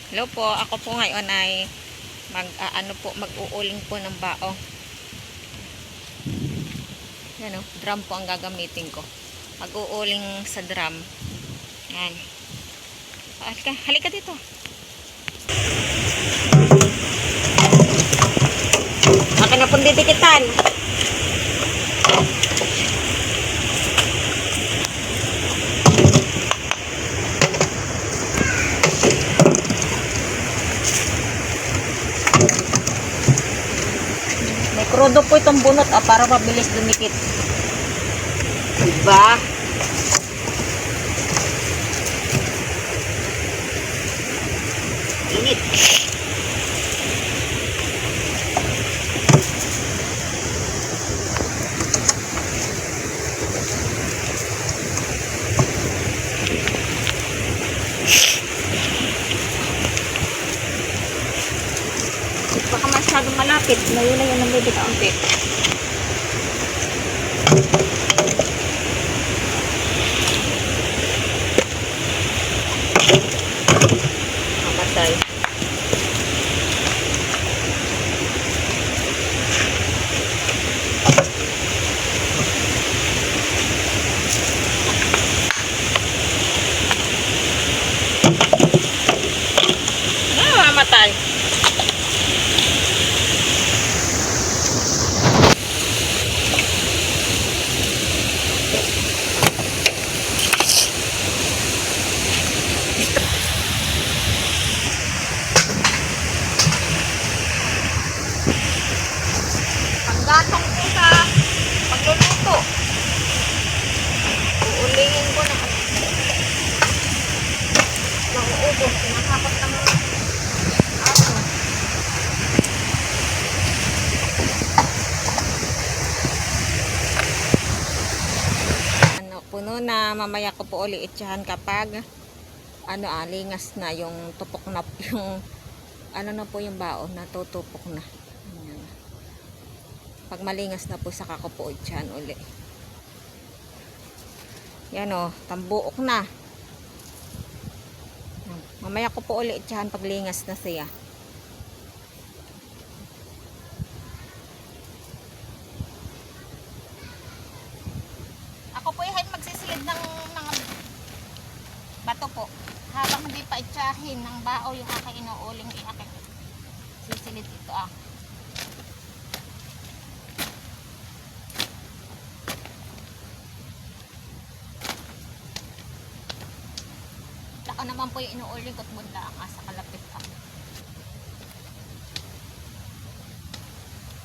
Hello po, ako po ngayon ay mag-uuling po ng baong. Yan o, drum po ang gagamitin ko. Mag-uuling sa drum. Yan. Halika dito. Akin na pong didikitan. May krudo po itong bunot para mabilis dumikit. Diba? Init. Baka masyadong malapit. Layo na yun ang medyo kaunti. Mamatay. Mamatay. Panggatong ko sa pagluluto. Uulingin ko na mauubos. Nakakot ng aso. Puno na, mamaya ko po uli itsahan kapag lingas na yung tupok na yung na po yung baon, natutupok na. Ayan. Pag malingas na po saka ko po itsahan uli. Yan o, tambuok na. Mamaya ko po uli itsahan pag lingas na siya. Ako po ay magsisilid ng mga bato po. Habang hindi pa itsahin ng bao yung aking inuuling, aking sisilid ito Laka naman po yung inuuling ko't bunda ang asa kalapit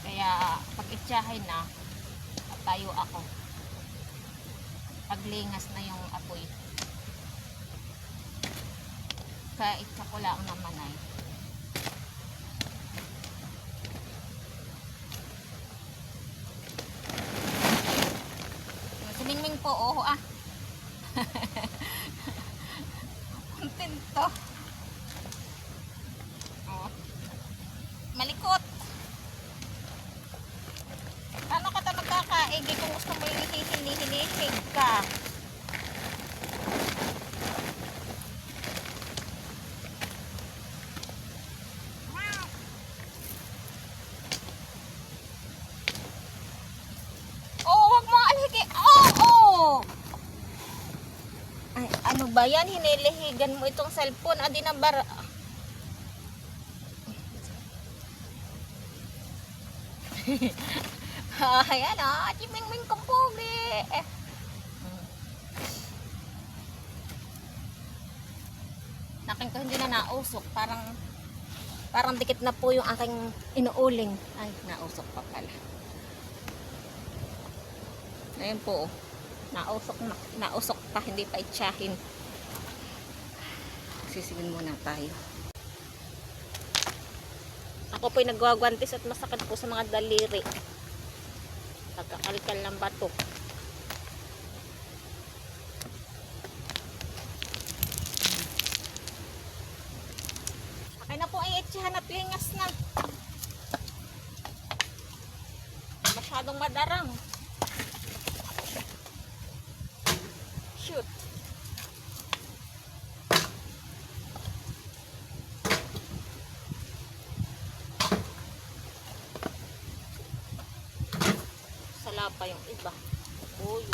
Kaya pag itsahin na, tayo ako. Paglingas na yung apoy. Kaya itsa ko lang naman ay. Siningming po, Kontento. Malikot. Paano ka ta magkakaigi kung gusto mo yung hinihinig ka? Ay, ano ba yan? Hinilihigan mo itong cellphone. Adi na bar... Ayan chiming-ming kampugi. Nakin ko hindi na nausok. Parang dikit na po yung aking inuuling. Ay, nausok pa pala. Ayan po. Nausok pa, hindi pa itsahin. Sisigin muna tayo. Ako po'y nagwagwantis at masakit po sa mga daliri. Pagkakalkal ng bato. Akin na po ay itsahan at lingas na. Masyadong madarang. Shoot. wala pa yung iba. Uy.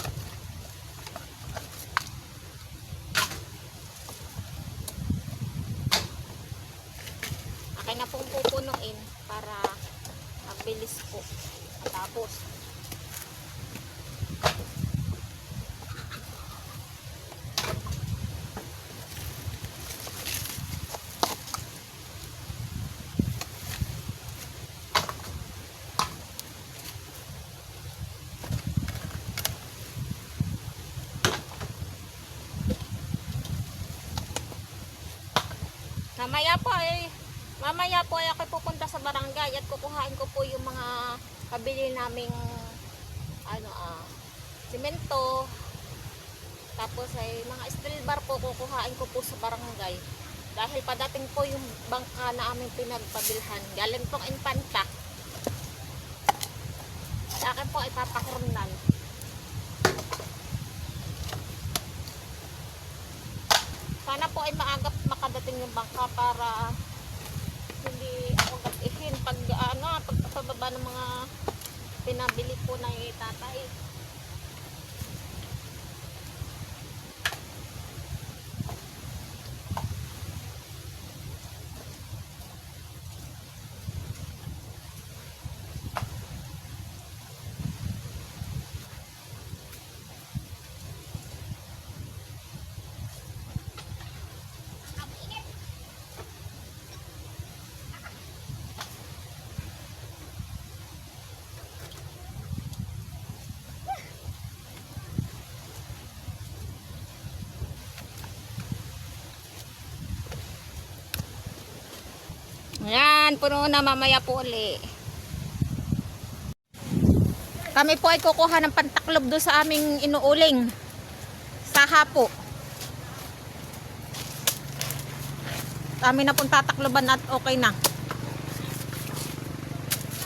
Akin na pong pupunuin para mabilis po. Tapos mamaya po ay ako pupunta sa barangay at kukuhain ko po yung mga kabili naming simento, tapos ay mga steel bar po kukuhain ko po sa barangay dahil padating po yung bangka na aming pinagpabilhan galing pong Infanta at akin po ay papakurnan. Sana po ay maagap makadating yung bangka para hindi ako gatihin pagpababa ng mga pinabili po na yung tatay. Ayan, puno na, mamaya po uli. Kami po ay kukuha ng pantaklob doon sa aming inuuling. Saha po. Kami na pong tatakloban at okay na.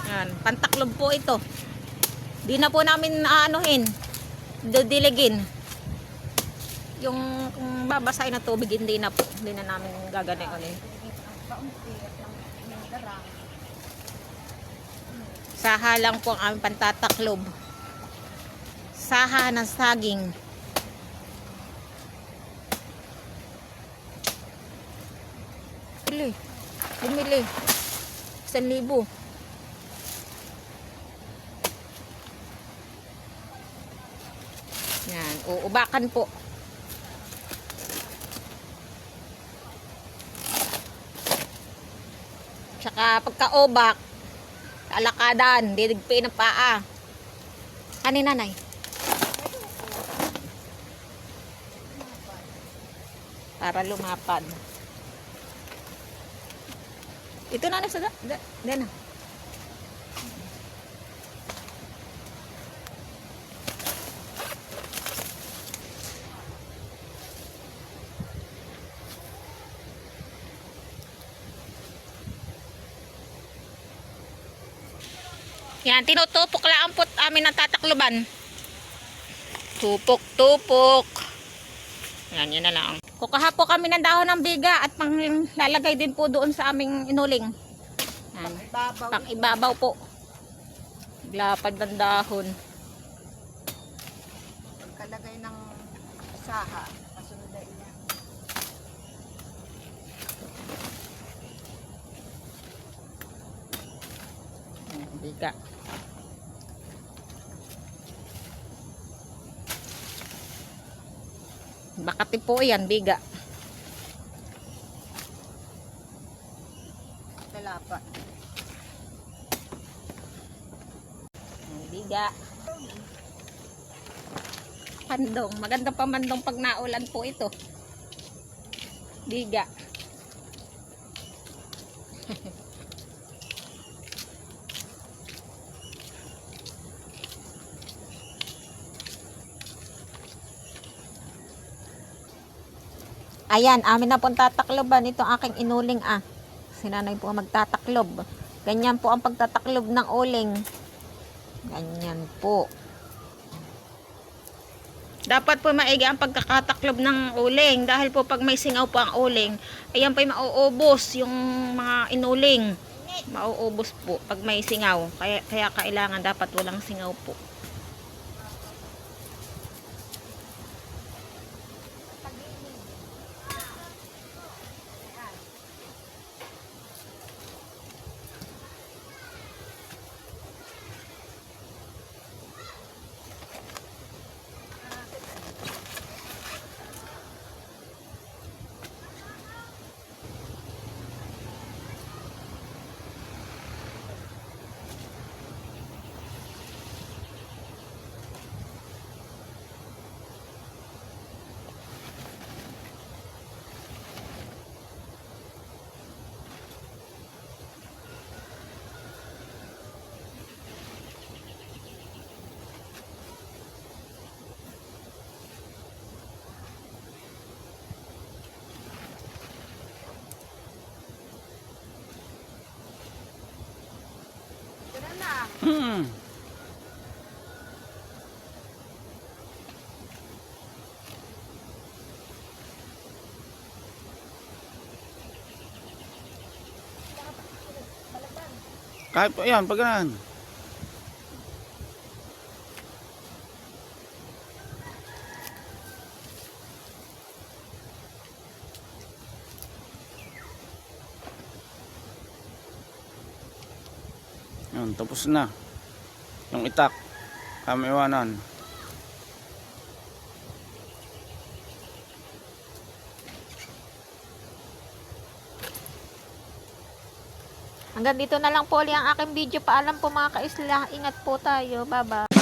Ayan, pantaklob po ito. Di na po namin aanuhin. Didiligin. Yung kung babasahin na tubig, hindi na po. Hindi na namin gaganayin. Saha lang po ang aming pantataklob. Saha ng saging. Bumili. 1,000. Yan, uubakan po. Tsaka pagka-obak, alakadan, didigpin ng paa. Ano nanay? Para lumapad. Ito na sa na. Yan, tinutupok lang po amin ang tatakluban. Tupok. Yan, yun na lang. Kukuha po kami ng dahon ng biga at lalagay din po doon sa aming inuling. Yan. Pang-ibabaw po. Lapad ng dahon. Pagkalagay ng saha, kasunod na ilan. Biga. Bakati po yan, biga. Talapa. Biga. Pandong. Maganda pa mandong pag naulan po ito. Biga. Ayan, amin na pong tatakloban. Ito aking inuling Sinanay po magtataklob. Ganyan po ang pagtataklob ng uling. Ganyan po. Dapat po maigi ang pagkakataklob ng uling. Dahil po pag may singaw po ang uling, ayan po mauubos yung mga inuling. Mauubos po pag may singaw. Kaya kailangan dapat walang singaw po. Hmm. Kahit po yan, pag ganun. Yan, tapos na. Yung itak. Kami iwanan. Hanggang dito na lang po ulit ang aking video. Paalam po mga kaisla. Ingat po tayo. Bye-bye.